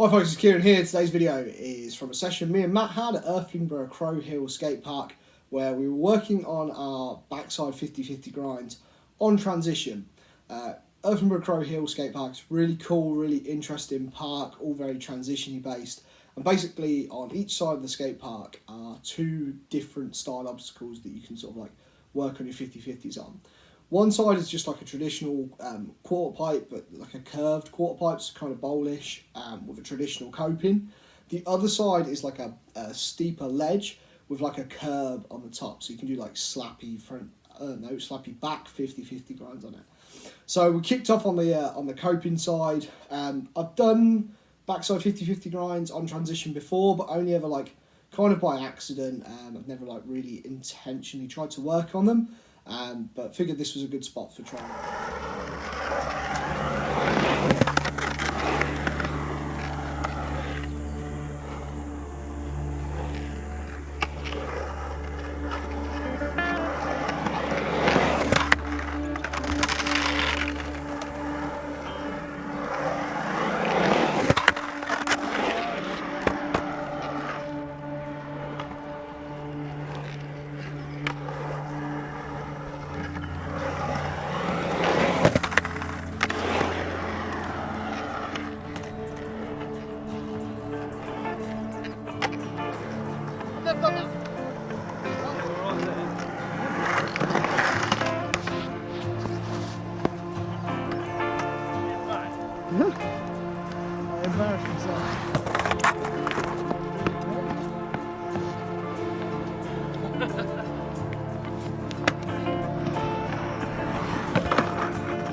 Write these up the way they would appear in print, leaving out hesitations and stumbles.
Hi folks, it's Kieran here. Today's video is from a session me and Matt had at Irthlingborough Crow Hill Skatepark, where we were working on our backside 50-50 grinds on transition. Irthlingborough Crow Hill Skatepark is really cool, really interesting park, all very transition-y based. And basically on each side of the skate park are two different style obstacles that you can sort of like work on your 50-50s on. One side is just like a traditional quarter pipe, but like a curved quarter pipe, so kind of bowlish, with a traditional coping. The other side is like a steeper ledge with like a curb on the top, so you can do like slappy front, slappy back 50-50 grinds on it. So we kicked off on the coping side. I've done backside 50-50 grinds on transition before, but only ever like kind of by accident. I've never like really intentionally tried to work on them. But figured this was a good spot for trying. I embarrassed myself.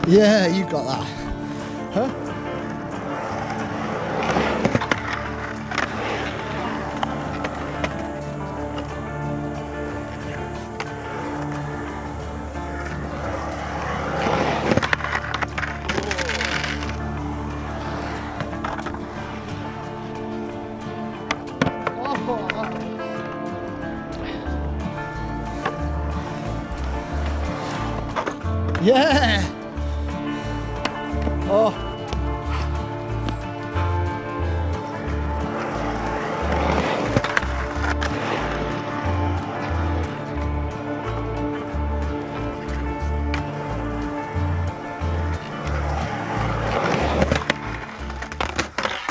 Yeah, you got that. Huh? Yeah! Oh!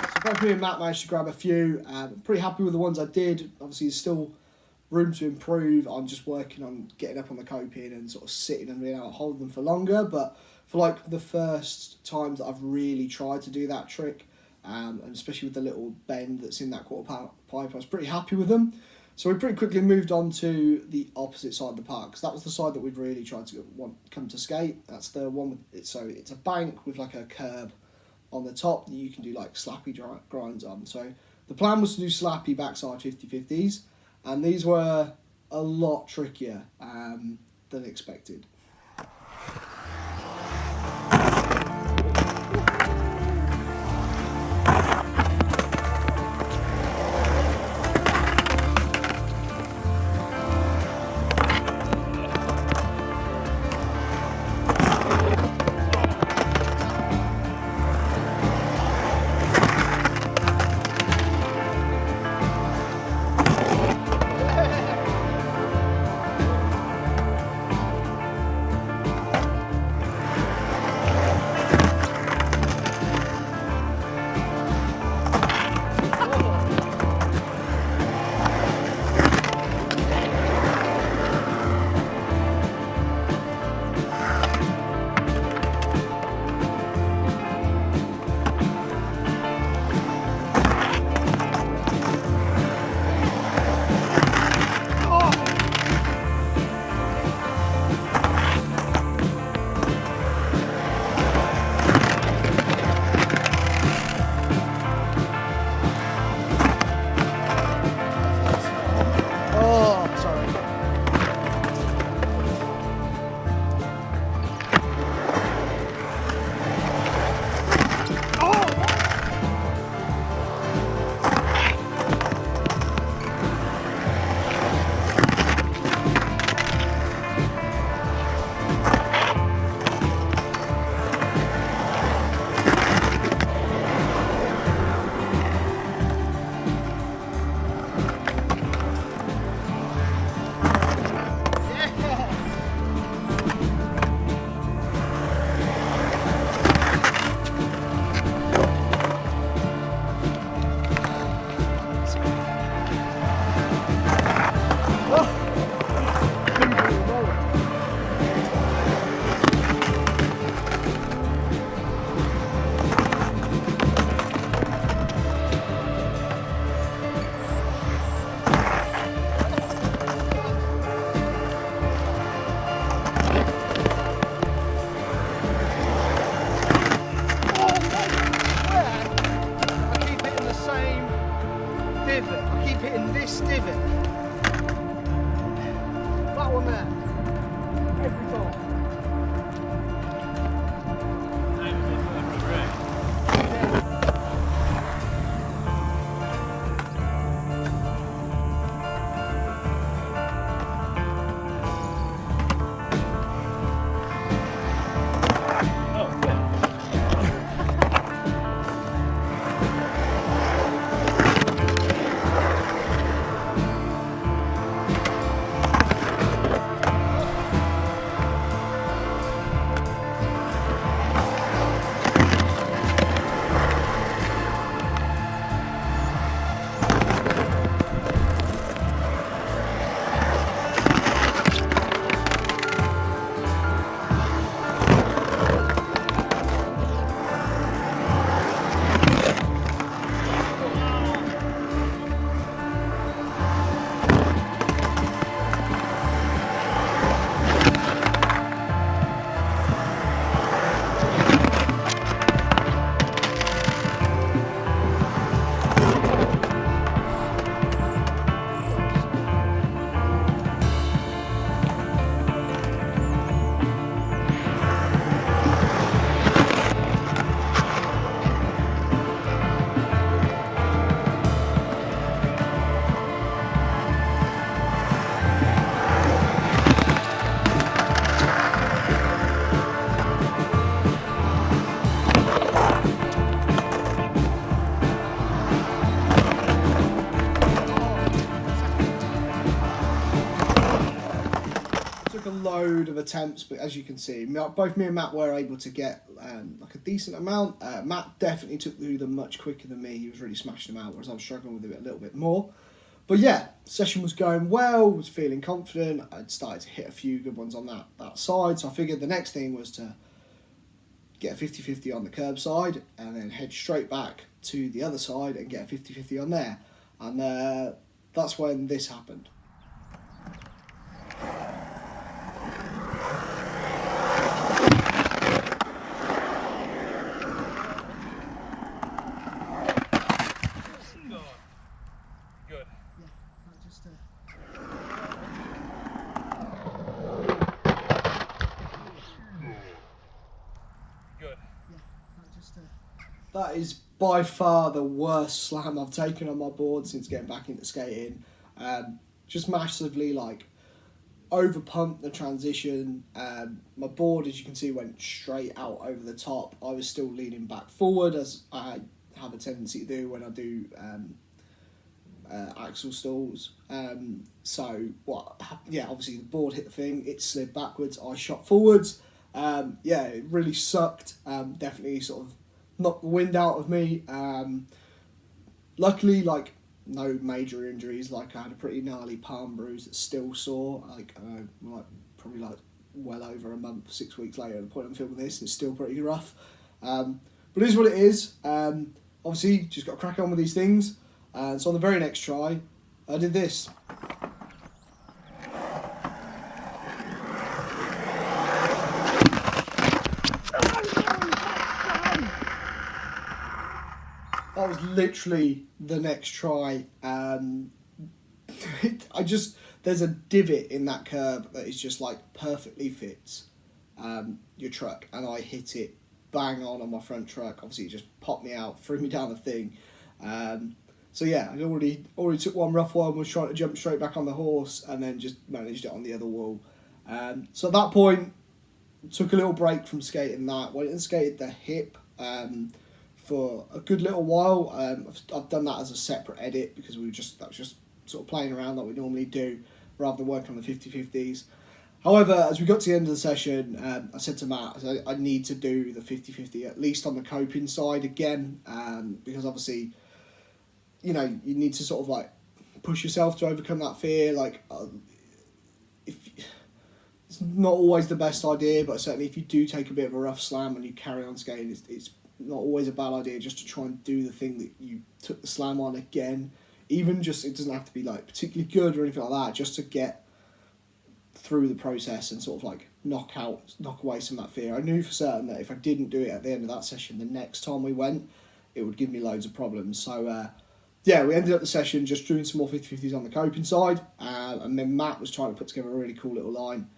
So both me and Matt managed to grab a few. I'm pretty happy with the ones I did. Obviously there's still room to improve. I'm just working on getting up on the coping and sort of sitting and being able to hold them for longer. But for like the first times that I've really tried to do that trick, and especially with the little bend that's in that quarter pipe, I was pretty happy with them. So we pretty quickly moved on to the opposite side of the park, because that was the side that we'd really tried to come to skate. That's the one with it. So it's a bank with like a curb on the top that you can do like slappy grinds on. So the plan was to do slappy backside 50-50s. And these were a lot trickier than expected. load of attempts, but as you can see, both me and Matt were able to get like a decent amount. Matt definitely took through them much quicker than me. He was really smashing them out, whereas I was struggling with it a little bit more. But yeah, session was going well, was feeling confident. I'd started to hit a few good ones on that side, so I figured the next thing was to get a 50-50 on the curb side and then head straight back to the other side and get a 50-50 on there. And that's when this happened. Good. Good. That is by far the worst slam I've taken on my board since getting back into skating. Just massively like over pumped the transition. My board, as you can see, went straight out over the top. I was still leaning back forward, as I have a tendency to do when I do Accel stalls. Obviously the board hit the thing, it slid backwards, I shot forwards. It really sucked. Definitely sort of knocked the wind out of me. Luckily, like, no major injuries. Like, I had a pretty gnarly palm bruise that's still sore. Probably well over a month, 6 weeks later, at the point I'm filming this, it's still pretty rough. But it is what it is. Obviously, just got to crack on with these things. So on the very next try, I did this. That was literally the next try. There's a divot in that curb that is just like perfectly fits your truck, and I hit it bang on my front truck. Obviously, it just popped me out, threw me down the thing. So yeah, I already took one rough one, was trying to jump straight back on the horse, and then just managed it on the other wall. So at that point, took a little break from skating that, went and skated the hip for a good little while. I've done that as a separate edit because that was just sort of playing around like we normally do, rather than working on the 50-50s. However, as we got to the end of the session, I said to Matt, I need to do the 50-50, at least on the coping side again, because obviously, you need to sort of like push yourself to overcome that fear. Like, it's not always the best idea, but certainly if you do take a bit of a rough slam and you carry on skating, it's not always a bad idea just to try and do the thing that you took the slam on again. Even just, it doesn't have to be like particularly good or anything like that, just to get through the process and sort of like knock away some of that fear. I knew for certain that if I didn't do it at the end of that session, the next time we went, it would give me loads of problems. So we ended up the session just doing some more 50-50s on the coping side, and then Matt was trying to put together a really cool little line.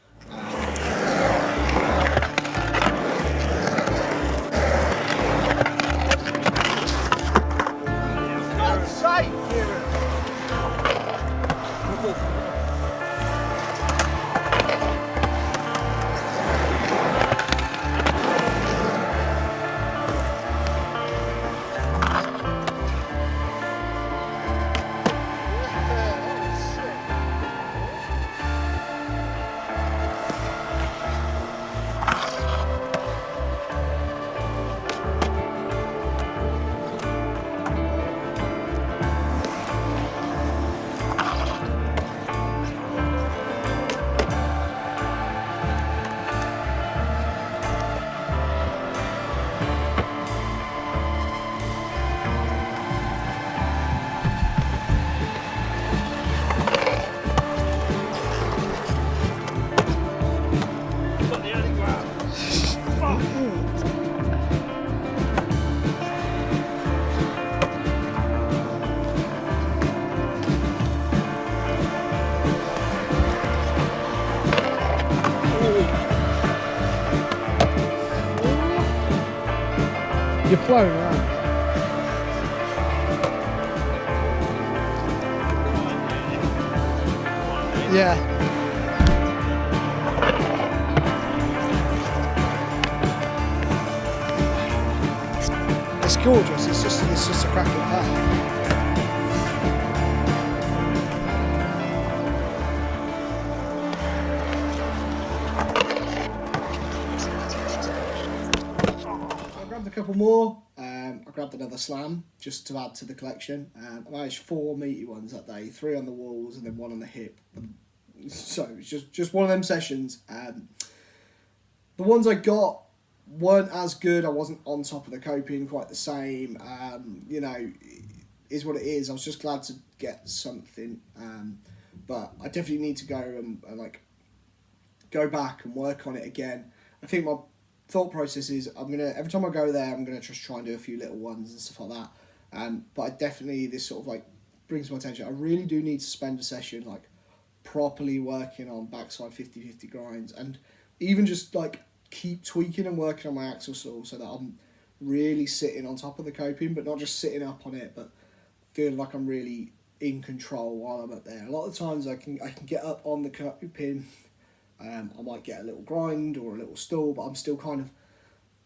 You're floating around. Yeah. It's gorgeous. It's just a cracking path. couple more. I grabbed another slam just to add to the collection. I managed 4 meaty ones that day, 3 on the walls and then 1 on the hip. So it's just one of them sessions. The ones I got weren't as good. I wasn't on top of the coping quite the same. You know, is what it is. I was just glad to get something. But I definitely need to go and like go back and work on it again. I think my thought process is every time I go there, I'm gonna just try and do a few little ones and stuff like that. But I definitely, this sort of like brings my attention. I really do need to spend a session like properly working on backside 50-50 grinds, and even just like keep tweaking and working on my Accel saw so that I'm really sitting on top of the coping, but not just sitting up on it, but feeling like I'm really in control while I'm up there. A lot of times I can get up on the coping. I might get a little grind or a little stall, but I'm still kind of,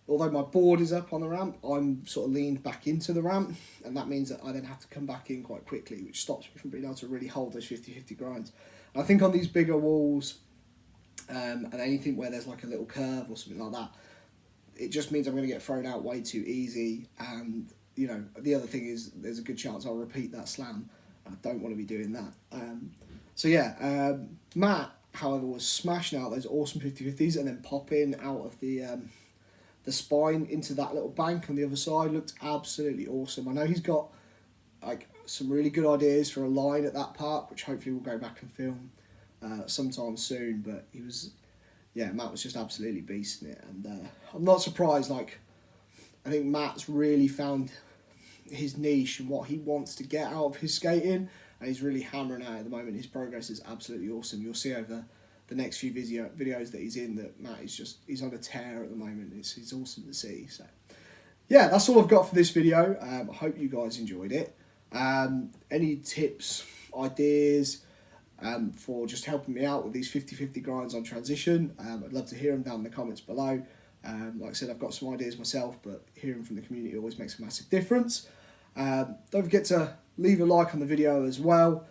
although my board is up on the ramp, I'm sort of leaned back into the ramp, and that means that I then have to come back in quite quickly, which stops me from being able to really hold those 50-50 grinds. And I think on these bigger walls, and anything where there's like a little curve or something like that, it just means I'm going to get thrown out way too easy. And, you know, the other thing is there's a good chance I'll repeat that slam. I don't want to be doing that. So yeah, Matt, however, was smashing out those awesome 50-50s and then popping out of the spine into that little bank on the other side. Looked absolutely awesome. I know he's got like some really good ideas for a line at that park, which hopefully we'll go back and film sometime soon. But Matt was just absolutely beasting it, and I'm not surprised. Like, I think Matt's really found his niche and what he wants to get out of his skating, and he's really hammering out at the moment. His progress is absolutely awesome. You'll see over the next few videos that he's in that Matt is he's on a tear at the moment. It's awesome to see. So yeah, that's all I've got for this video. I hope you guys enjoyed it. Any tips, ideas for just helping me out with these 50-50 grinds on transition, I'd love to hear them down in the comments below. Like I said, I've got some ideas myself, but hearing from the community always makes a massive difference. Don't forget to leave a like on the video as well.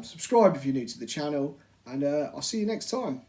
Subscribe if you're new to the channel, and I'll see you next time.